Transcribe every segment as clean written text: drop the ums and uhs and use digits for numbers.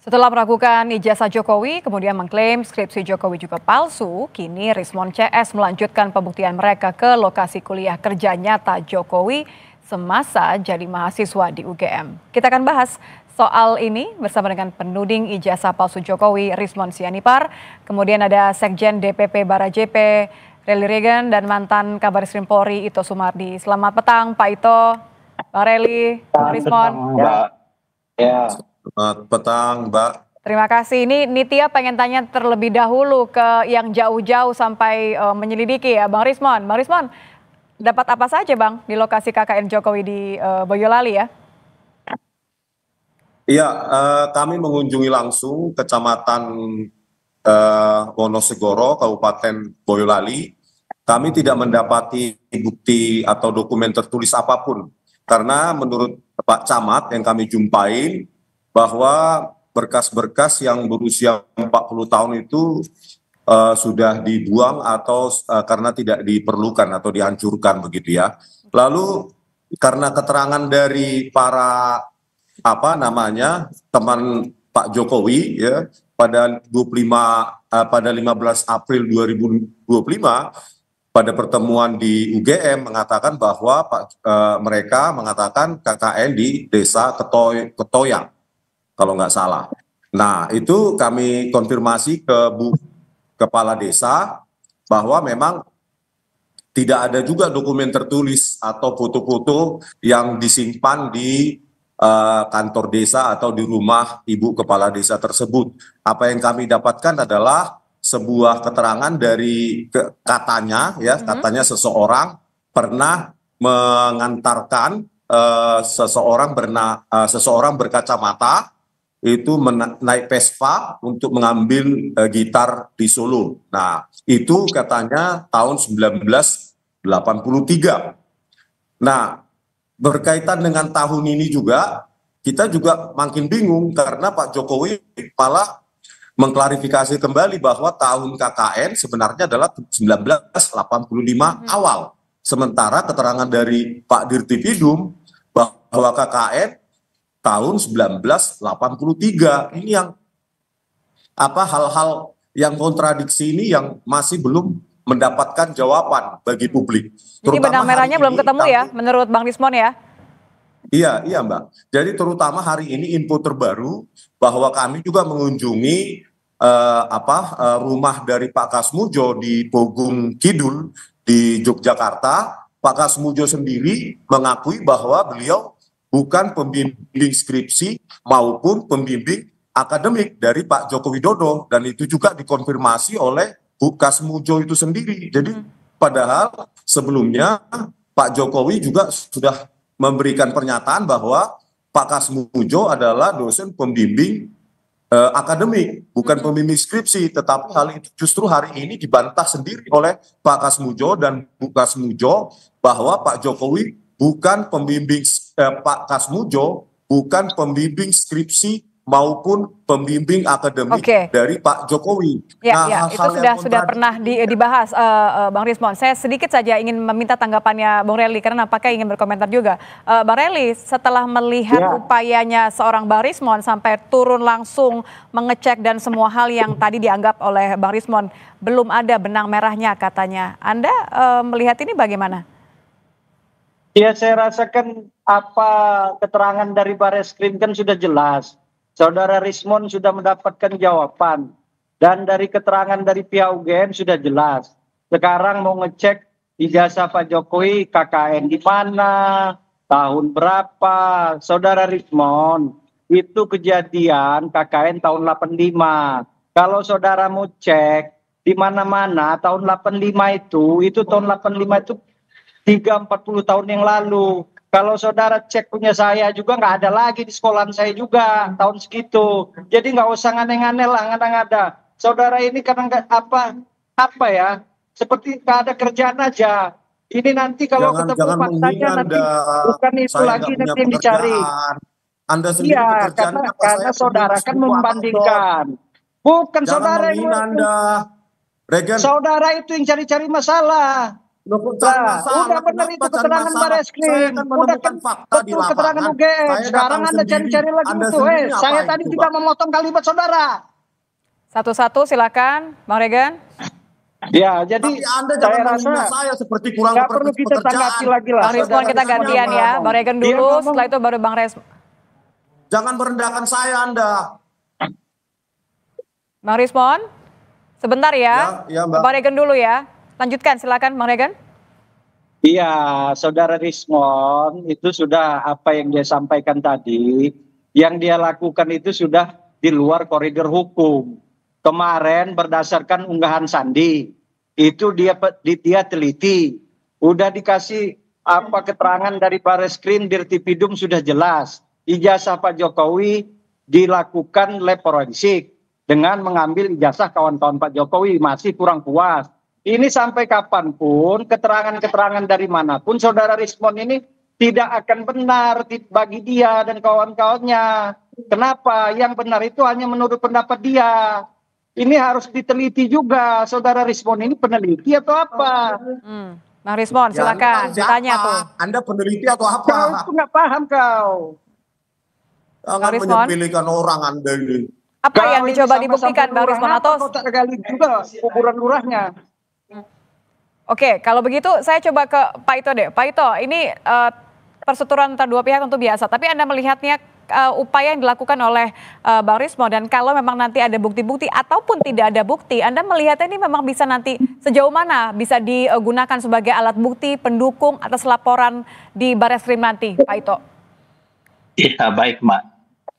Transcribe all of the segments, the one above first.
Setelah meragukan ijazah Jokowi, kemudian mengklaim skripsi Jokowi juga palsu, kini Rismon CS melanjutkan pembuktian mereka ke lokasi kuliah kerja nyata Jokowi semasa jadi mahasiswa di UGM. Kita akan bahas soal ini bersama dengan penuding ijazah palsu Jokowi, Rismon Sianipar, kemudian ada Sekjen DPP Bara JP, Relly Regan, dan mantan Kabaris Polri Ito Sumardi. Selamat petang Pak Ito, Bang Relly, Bang Rismon. Mbak. Ya. Selamat petang, Mbak. Terima kasih. Ini Nitya pengen tanya terlebih dahulu ke yang jauh-jauh sampai menyelidiki ya, Bang Rismon. Bang Rismon, dapat apa saja Bang di lokasi KKN Jokowi di Boyolali ya? Iya, kami mengunjungi langsung Kecamatan Wonosegoro, Kabupaten Boyolali. Kami tidak mendapati bukti atau dokumen tertulis apapun. Karena menurut Pak Camat yang kami jumpain, bahwa berkas-berkas yang berusia 40 tahun itu sudah dibuang atau karena tidak diperlukan atau dihancurkan begitu ya. Lalu karena keterangan dari para teman Pak Jokowi ya pada 15 April 2025 pada pertemuan di UGM mengatakan bahwa mereka mengatakan KKN di Desa Ketoyang kalau nggak salah. Nah, itu kami konfirmasi ke Bu Kepala Desa bahwa memang tidak ada juga dokumen tertulis atau foto-foto yang disimpan di kantor desa atau di rumah Ibu Kepala Desa tersebut. Apa yang kami dapatkan adalah sebuah keterangan dari katanya seseorang pernah mengantarkan seseorang berkacamata itu naik Vespa untuk mengambil gitar di Solo. Nah, itu katanya tahun 1983. Nah, berkaitan dengan tahun ini juga, kita juga makin bingung karena Pak Jokowi malah mengklarifikasi kembali bahwa tahun KKN sebenarnya adalah 1985 awal. Sementara keterangan dari Pak Dirtipidum bahwa KKN tahun 1983. Ini yang hal-hal yang kontradiksi ini yang masih belum mendapatkan jawaban bagi publik. Jadi benang merahnya belum ketemu ya menurut Bang Rismon ya? Iya Mbak. Jadi terutama hari ini info terbaru bahwa kami juga mengunjungi rumah dari Pak Kasmujo di Pogung Kidul di Yogyakarta. Pak Kasmujo sendiri mengakui bahwa beliau bukan pembimbing skripsi maupun pembimbing akademik dari Pak Joko Widodo, dan itu juga dikonfirmasi oleh Bu Kasmujo itu sendiri. Jadi padahal sebelumnya Pak Jokowi juga sudah memberikan pernyataan bahwa Pak Kasmujo adalah dosen pembimbing akademik, bukan pembimbing skripsi. Tetapi hal itu justru hari ini dibantah sendiri oleh Pak Kasmujo dan Bu Kasmujo bahwa Pak Jokowi bukan pembimbing Pak Kasmujo bukan pembimbing skripsi maupun pembimbing akademik dari Pak Jokowi. Ya, itu sudah pernah dibahas Bang Rismon. Saya sedikit saja ingin meminta tanggapannya Bang Relly karena apakah ingin berkomentar juga. Bang Relly, setelah melihat upayanya seorang Bang Rismon sampai turun langsung mengecek dan semua hal yang tadi dianggap oleh Bang Rismon belum ada benang merahnya katanya. Anda melihat ini bagaimana? Ya, saya rasakan keterangan dari Bareskrim kan sudah jelas. Saudara Rismon sudah mendapatkan jawaban. Dan dari keterangan dari pihak UGM sudah jelas. Sekarang mau ngecek ijazah Pak Jokowi KKN di mana, tahun berapa. Saudara Rismon, itu kejadian KKN tahun 85. Kalau saudara mau cek di mana-mana tahun 85 itu tahun 85 itu 30-40 tahun yang lalu. Kalau saudara cek punya saya juga nggak ada lagi di sekolahan saya juga tahun segitu. Jadi nggak usah ngane-ngane lah, ngada-ngada. Saudara ini karena nggak seperti nggak ada kerjaan aja. Ini nanti kalau ketemu faktanya nanti bukan itu lagi nanti yang dicari. Anda sendiri karena saudara kan membandingkan. Bukan jangan saudara yang Anda. Saudara itu yang cari-cari masalah. Loh, kok cari Lah, masalah? udah benar itu Kenapa cari keterangan masalah? Bareskrim. Saya kan Udah menemukan kan fakta di betul keterangan lapangan. UGM. Saya Sekarang datang Anda sendiri. cari-cari lagi Anda itu. sendiri Saya ngapain tadi coba? tidak memotong kalimat saudara. Satu-satu silakan, Bang Regan. Ya, jadi Tapi Anda saya jangan rasa menghina saya seperti kurang nggak perlu kita pekerjaan. tanggapi lagi lah. Bang Rizwan Saudara kita Rizwan gantian yang ya. ngomong. Bang Regan Dia dulu, ngomong, setelah itu baru Bang Jangan merendahkan saya Anda. Bang Rizwan. Sebentar ya. Ya, Mbak. Bang Regan dulu ya. Lanjutkan silakan Bang Regan. iya, saudara Rismon itu sudah apa yang dia sampaikan tadi, yang dia lakukan itu sudah di luar koridor hukum. Kemarin berdasarkan unggahan Sandi, itu dia teliti, udah dikasih apa keterangan dari Bareskrim Dirtipidum sudah jelas. Ijazah Pak Jokowi dilakukan lab forensik dengan mengambil ijazah kawan-kawan Pak Jokowi, masih kurang puas. Ini sampai kapanpun keterangan-keterangan dari manapun saudara Rismon ini tidak akan benar bagi dia dan kawan-kawannya. Kenapa? Yang benar itu hanya menurut pendapat dia. Ini harus diteliti juga. Saudara Rismon ini peneliti atau apa? Bang Rizwan Ya, silakan Anda siapa? ditanya tuh. Anda peneliti atau apa? Kau itu nggak paham kau. Jangan Rizwan. menyepelekan orang Anda ini. Apa Kau yang ini dicoba sama-sama dibuktikan Bang lurah Rizwan apa atau kau tak gali juga kuburan lurahnya. Oke, kalau begitu saya coba ke Pak Ito deh. Pak Ito, ini persetujuan antara dua pihak tentu biasa, tapi Anda melihatnya upaya yang dilakukan oleh Bang Rismon dan kalau memang nanti ada bukti-bukti ataupun tidak ada bukti, Anda melihatnya ini memang bisa nanti sejauh mana bisa digunakan sebagai alat bukti pendukung atas laporan di Bareskrim nanti, Pak Ito? Ya baik Mbak,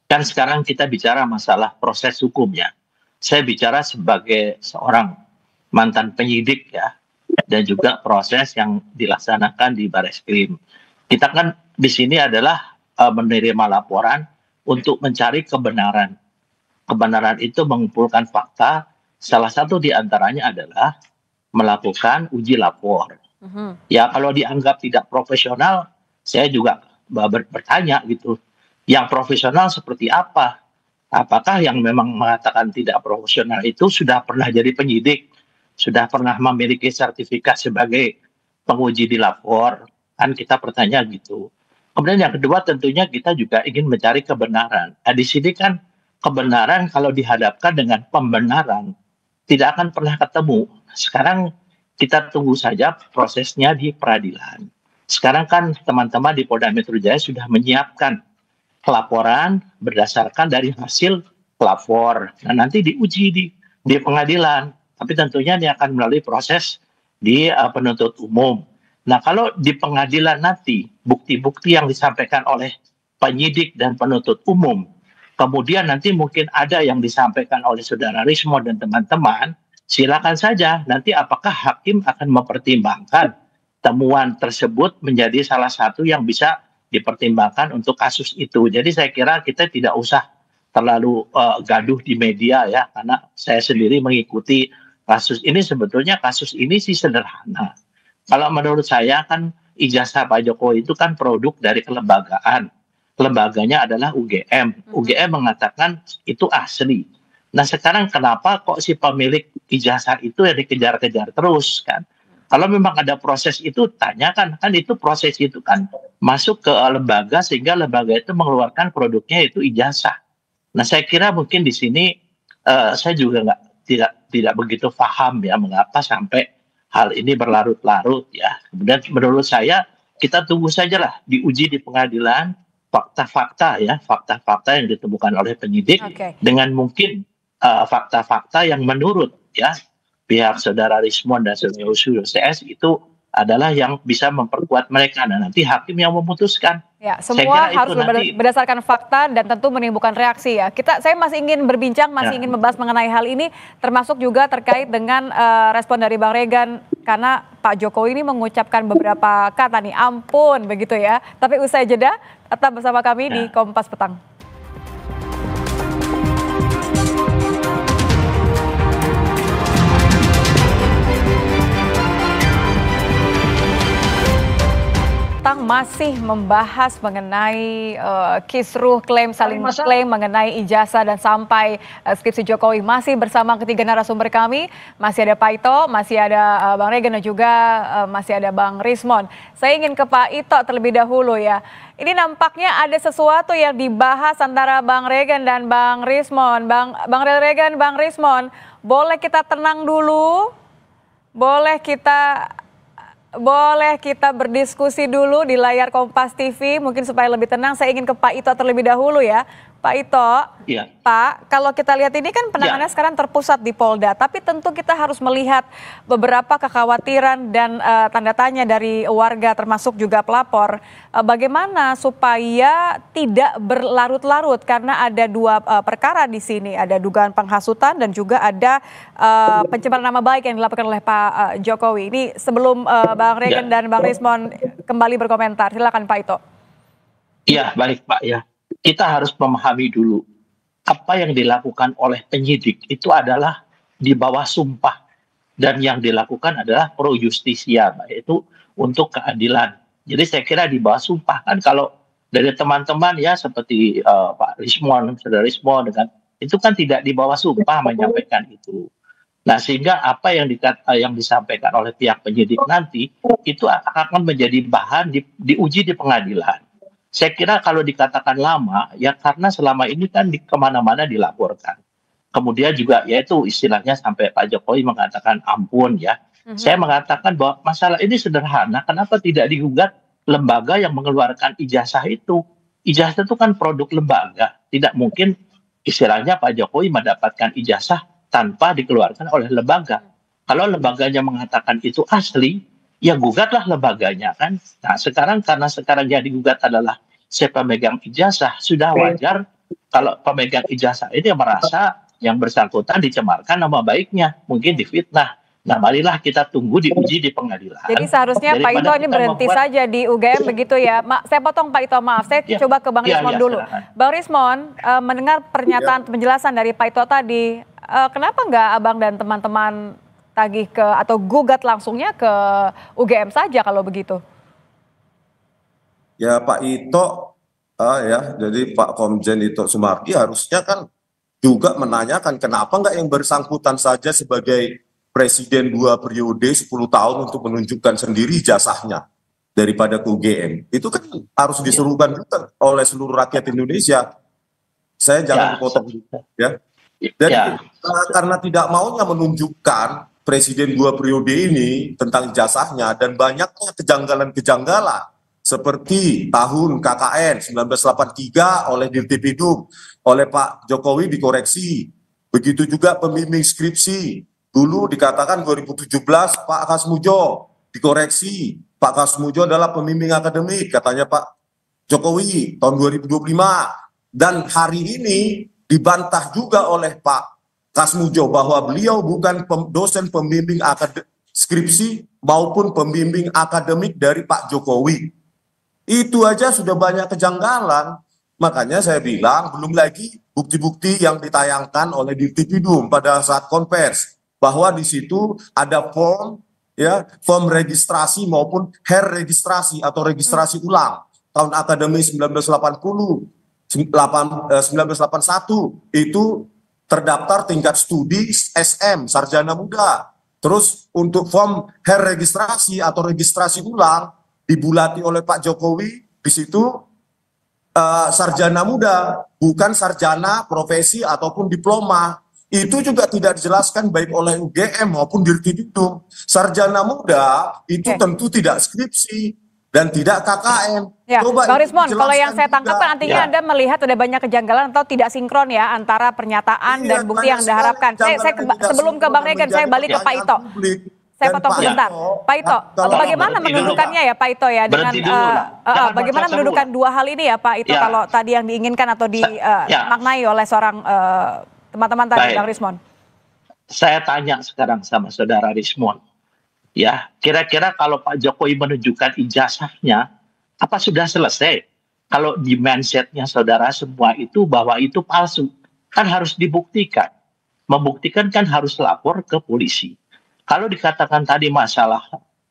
kan sekarang kita bicara masalah proses hukumnya. Saya bicara sebagai seorang mantan penyidik ya, dan juga proses yang dilaksanakan di Bareskrim. Kita kan di sini adalah menerima laporan untuk mencari kebenaran. Kebenaran itu mengumpulkan fakta, salah satu di antaranya adalah melakukan uji lapor. Ya kalau dianggap tidak profesional, saya juga bertanya gitu. Yang profesional seperti apa? Apakah yang memang mengatakan tidak profesional itu sudah pernah jadi penyidik, sudah pernah memiliki sertifikat sebagai penguji di lapor? Kan kita bertanya gitu. Kemudian yang kedua tentunya kita juga ingin mencari kebenaran. Nah, di sini kan kebenaran kalau dihadapkan dengan pembenaran tidak akan pernah ketemu. Sekarang kita tunggu saja prosesnya di peradilan. Sekarang kan teman-teman di Polda Metro Jaya sudah menyiapkan laporan berdasarkan dari hasil pelapor. Nah, nanti diuji di pengadilan. Tapi tentunya ini akan melalui proses di penuntut umum. Nah, kalau di pengadilan nanti bukti-bukti yang disampaikan oleh penyidik dan penuntut umum, kemudian nanti mungkin ada yang disampaikan oleh saudara Rismon dan teman-teman, silakan saja. Nanti apakah hakim akan mempertimbangkan temuan tersebut menjadi salah satu yang bisa dipertimbangkan untuk kasus itu. Jadi saya kira kita tidak usah terlalu gaduh di media ya, karena saya sendiri mengikuti kasus ini. Sebetulnya kasus ini sih sederhana. Kalau menurut saya kan ijazah Pak Jokowi itu kan produk dari kelembagaan. Lembaganya adalah UGM. UGM mengatakan itu asli. Nah sekarang kenapa kok si pemilik ijazah itu yang dikejar-kejar terus kan? Kalau memang ada proses itu tanyakan, kan itu proses itu kan masuk ke lembaga sehingga lembaga itu mengeluarkan produknya itu ijazah. Nah saya kira mungkin di sini saya juga tidak begitu paham ya mengapa sampai hal ini berlarut-larut ya. Kemudian menurut saya kita tunggu sajalah diuji di pengadilan fakta-fakta ya, fakta-fakta yang ditemukan oleh penyidik dengan mungkin fakta-fakta yang menurut ya pihak saudara Rismon dan saudara CS itu adalah yang bisa memperkuat mereka. Nah, nanti hakim yang memutuskan. Ya, semua harus berdasarkan fakta dan tentu menimbulkan reaksi ya. Saya masih ingin berbincang, ingin membahas mengenai hal ini, termasuk juga terkait dengan respon dari Bang Regan, karena Pak Jokowi ini mengucapkan beberapa kata nih, ampun begitu ya. Tapi usai jeda, tetap bersama kami di Kompas Petang. masih membahas mengenai kisruh klaim saling klaim mengenai ijazah dan sampai skripsi Jokowi. Masih bersama ketiga narasumber kami, masih ada Pak Ito, masih ada Bang Regen dan juga masih ada Bang Rismon. Saya ingin ke Pak Ito terlebih dahulu ya. Ini nampaknya ada sesuatu yang dibahas antara Bang Regen dan Bang Rismon. Bang Regen, Bang Rismon, boleh kita tenang dulu? Boleh kita berdiskusi dulu di layar Kompas TV, mungkin supaya lebih tenang. Saya ingin ke Pak Ito terlebih dahulu ya. Pak Ito, ya. Pak, kalau kita lihat ini kan penanganannya sekarang terpusat di Polda, tapi tentu kita harus melihat beberapa kekhawatiran dan tanda tanya dari warga termasuk juga pelapor. Bagaimana supaya tidak berlarut-larut karena ada dua perkara di sini, ada dugaan penghasutan dan juga ada pencemaran nama baik yang dilakukan oleh Pak Jokowi. Ini sebelum Bang Regen dan Bang Rismon kembali berkomentar, silakan Pak Ito. Iya, baik Pak ya. Kita harus memahami dulu apa yang dilakukan oleh penyidik itu adalah di bawah sumpah dan yang dilakukan adalah pro justisia, yaitu untuk keadilan. Jadi saya kira di bawah sumpah kan kalau dari teman-teman ya seperti Pak Rismon, Saudara Rismon dengan itu kan tidak di bawah sumpah menyampaikan itu. Nah sehingga apa yang disampaikan oleh pihak penyidik nanti itu akan menjadi bahan diuji di pengadilan. Saya kira kalau dikatakan lama, ya karena selama ini kan kemana-mana dilaporkan. Kemudian juga yaitu istilahnya sampai Pak Jokowi mengatakan ampun ya. Saya mengatakan bahwa masalah ini sederhana, kenapa tidak digugat lembaga yang mengeluarkan ijazah itu? Ijazah itu kan produk lembaga, tidak mungkin istilahnya Pak Jokowi mendapatkan ijazah tanpa dikeluarkan oleh lembaga. Kalau lembaganya mengatakan itu asli, ya gugatlah lembaganya kan. Nah sekarang karena sekarang yang digugat adalah si pemegang ijazah, sudah wajar kalau pemegang ijazah ini merasa yang bersangkutan dicemarkan nama baiknya, mungkin difitnah. Nah marilah kita tunggu diuji di pengadilan. Jadi seharusnya Pak Ito ini berhenti saja di UGM begitu ya. Saya potong Pak Ito, maaf. Saya coba ke Bang Rismon dulu. Silakan. Bang Rismon, mendengar pernyataan penjelasan dari Pak Ito tadi, kenapa nggak Abang dan teman-teman tagih ke atau gugat langsungnya ke UGM saja kalau begitu? Ya Pak Ito, ya jadi Pak Komjen Ito Sumardi harusnya kan juga menanyakan kenapa nggak yang bersangkutan saja sebagai presiden 2 periode 10 tahun untuk menunjukkan sendiri ijazahnya daripada ke UGM. Itu kan harus diserukan juga oleh seluruh rakyat Indonesia. Saya jangan potong ya. Dan karena tidak maunya menunjukkan presiden 2 periode ini tentang ijazahnya dan banyaknya kejanggalan-kejanggalan seperti tahun KKN 1983 oleh Dirtipidum, oleh Pak Jokowi dikoreksi. Begitu juga pembimbing skripsi. Dulu dikatakan 2017 Pak Kasmujo dikoreksi. Pak Kasmujo adalah pembimbing akademik, katanya Pak Jokowi tahun 2025. Dan hari ini dibantah juga oleh Pak Kasmujo bahwa beliau bukan dosen pembimbing skripsi maupun pembimbing akademik dari Pak Jokowi. Itu aja sudah banyak kejanggalan. Makanya saya bilang belum lagi bukti-bukti yang ditayangkan oleh Dirtipidum pada saat konvers bahwa di situ ada form registrasi maupun registrasi atau registrasi ulang tahun akademi 1981 itu terdaftar tingkat studi SM sarjana muda. Terus untuk form registrasi atau registrasi ulang dibulati oleh Pak Jokowi di situ sarjana muda, bukan sarjana profesi ataupun diploma. Itu juga tidak dijelaskan baik oleh UGM maupun Dirtipidum. Sarjana muda itu tentu tidak skripsi dan tidak KKN. Ya, Bang Rismon, kalau yang saya tangkap kan artinya Anda melihat ada banyak kejanggalan atau tidak sinkron ya antara pernyataan dan bukti yang Anda harapkan. Sebelum ke Bang Regen, saya balik ke Pak Ito. Saya potong sebentar. Pak Ito, bagaimana mendudukannya ya Pak Ito ya dengan bagaimana mendudukan dua hal ini ya Pak Ito kalau tadi yang diinginkan atau dimaknai oleh seorang teman-teman tadi Bang Rismon. Saya tanya sekarang sama Saudara Rismon. Ya, kira-kira kalau Pak Jokowi menunjukkan ijazahnya apa sudah selesai? Kalau di mindsetnya saudara semua itu bahwa itu palsu, kan harus dibuktikan. Membuktikan kan harus lapor ke polisi. Kalau dikatakan tadi masalah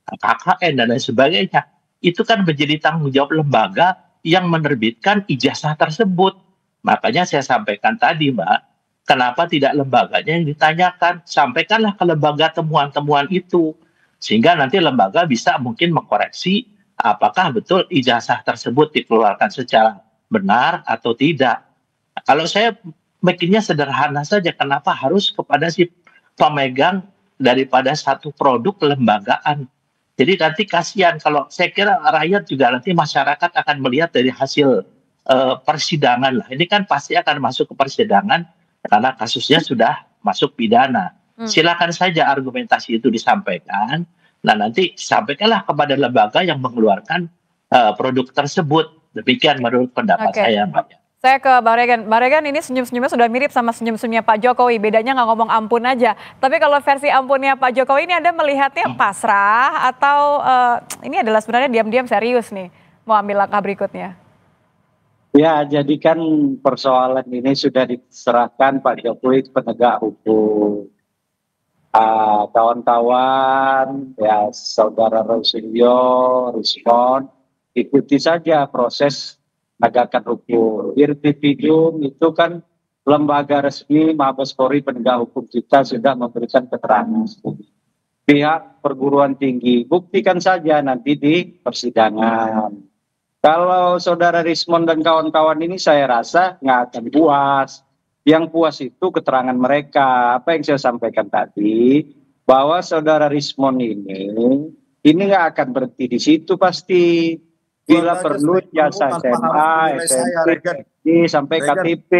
KKN dan lain sebagainya, itu kan menjadi tanggung jawab lembaga yang menerbitkan ijazah tersebut. Makanya saya sampaikan tadi, Mbak, kenapa tidak lembaganya yang ditanyakan? Sampaikanlah ke lembaga temuan-temuan itu. Sehingga nanti lembaga bisa mungkin mengkoreksi apakah betul ijazah tersebut dikeluarkan secara benar atau tidak. Kalau saya bikinnya sederhana saja, kenapa harus kepada si pemegang daripada satu produk kelembagaan? Jadi nanti kasihan, kalau saya kira rakyat juga nanti masyarakat akan melihat dari hasil persidangan lah. Ini kan pasti akan masuk ke persidangan karena kasusnya sudah masuk pidana. Silakan saja argumentasi itu disampaikan. Nah nanti sampaikanlah kepada lembaga yang mengeluarkan produk tersebut. Demikian menurut pendapat saya, Mbak. Saya ke Bang Regan. Bang Regan, ini senyum-senyumnya sudah mirip sama senyum-senyumnya Pak Jokowi. Bedanya nggak ngomong ampun aja. Tapi kalau versi ampunnya Pak Jokowi ini Anda melihatnya pasrah atau ini adalah sebenarnya diam-diam serius nih mau ambil langkah berikutnya? Ya, jadi kan persoalan ini sudah diserahkan Pak Jokowi ke penegak hukum. Kawan-kawan, ya Saudara Rosilio, Rizwan, ikuti saja proses penegakan hukum. Irtipidum itu kan lembaga resmi Mabes Polri penegak hukum kita sudah memberikan keterangan. Pihak perguruan tinggi, buktikan saja nanti di persidangan. Kalau Saudara Rismon dan kawan-kawan ini saya rasa nggak akan puas. Yang puas itu keterangan mereka. Apa yang saya sampaikan tadi, bahwa Saudara Rismon ini nggak akan berhenti di situ pasti. Bila perlu jasa SMA, SMP, sampai KTP.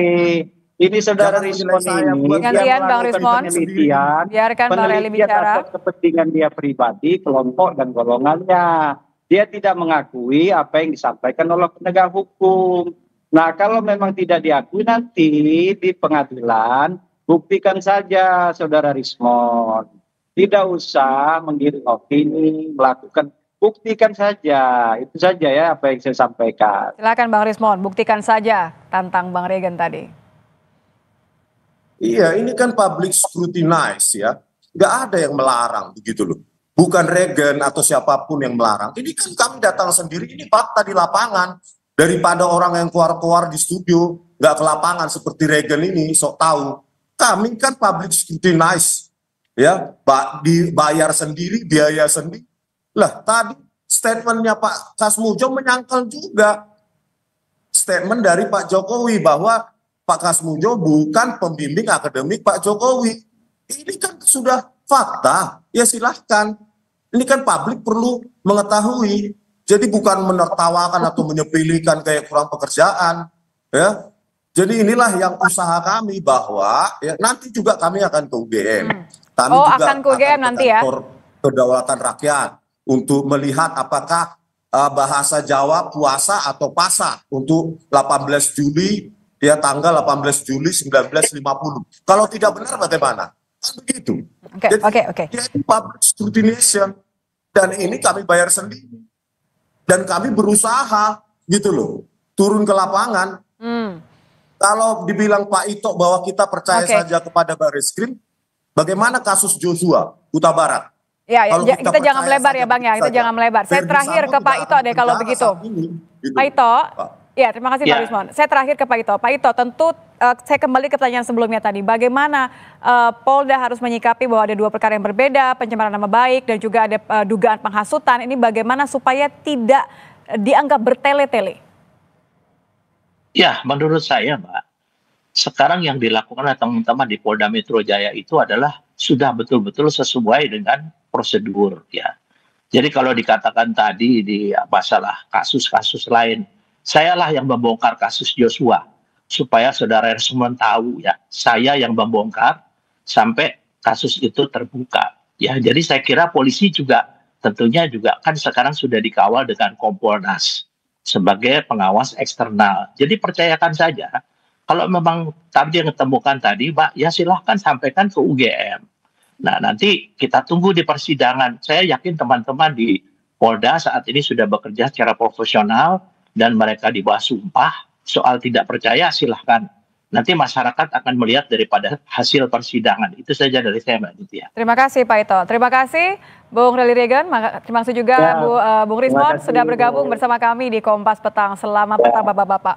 Ini Saudara Rismon ini gantian Bang Rismon, biarkan Bang Reli bicara. Kepentingan dia pribadi, kelompok dan golongannya. Dia tidak mengakui apa yang disampaikan oleh penegak hukum. Nah, kalau memang tidak diakui nanti di pengadilan, buktikan saja Saudara Rismon. Tidak usah menggiring opini, melakukan, buktikan saja. Itu saja ya apa yang saya sampaikan. Silakan Bang Rismon, buktikan saja tantang Bang Regan tadi. Iya, ini kan public scrutinize ya. Nggak ada yang melarang begitu loh. Bukan Regan atau siapapun yang melarang. Ini kan kami datang sendiri, ini fakta di lapangan. Daripada orang yang keluar-keluar di studio, nggak ke lapangan seperti Regan ini, sok tahu. Kami kan public scrutinize, ya, dibayar sendiri, biaya sendiri. Lah, tadi statementnya Pak Kasmujo menyangkal juga statement dari Pak Jokowi bahwa Pak Kasmujo bukan pembimbing akademik Pak Jokowi. Ini kan sudah fakta, ya silahkan. Ini kan publik perlu mengetahui. Jadi bukan menertawakan atau menyepelekan kayak kurang pekerjaan, ya. Jadi inilah yang usaha kami bahwa ya, nanti juga kami akan ke UGM. Kami juga akan ke UGM nanti ya. Kedaulatan Rakyat untuk melihat apakah bahasa Jawa puasa atau pasa untuk 18 Juli ya tanggal 18 Juli 1950. Kalau tidak benar bagaimana? Kan begitu. Oke. Jadi public scrutinization dan ini kami bayar sendiri. Dan kami berusaha gitu loh, turun ke lapangan. Kalau dibilang Pak Ito bahwa kita percaya saja kepada Barreskrim, bagaimana kasus Joshua, Huta Barat? Ya, kita jangan melebar ya Bang ya, kita jangan melebar. Saya terakhir ke Pak Ito deh kalau begitu. Pak Ito, ya terima kasih Pak Rismon. Saya terakhir ke Pak Ito. Pak Ito, tentu saya kembali ke pertanyaan sebelumnya tadi. Bagaimana Polda harus menyikapi bahwa ada dua perkara yang berbeda, pencemaran nama baik dan juga ada dugaan penghasutan. Ini bagaimana supaya tidak dianggap bertele-tele? Ya, menurut saya Mbak, sekarang yang dilakukan oleh teman-teman di Polda Metro Jaya itu adalah sudah betul-betul sesuai dengan prosedur ya. Jadi kalau dikatakan tadi di masalah kasus-kasus lain, sayalah yang membongkar kasus Joshua supaya saudara semua tahu ya, saya yang membongkar sampai kasus itu terbuka. Ya, jadi saya kira polisi juga tentunya juga kan sekarang sudah dikawal dengan Kompolnas sebagai pengawas eksternal. Jadi percayakan saja, kalau memang tadi yang ditemukan tadi, Pak, ya silahkan sampaikan ke UGM. Nah, nanti kita tunggu di persidangan. Saya yakin teman-teman di Polda saat ini sudah bekerja secara profesional dan mereka di bawah sumpah. Soal tidak percaya silahkan nanti masyarakat akan melihat daripada hasil persidangan. Itu saja dari saya, Mbak Nitya. Terima kasih Pak Ito. Terima kasih Bung Rally Reagan. Terima kasih juga Bung Rismon sudah bergabung bersama kami di Kompas Petang. Selamat petang Bapak-Bapak.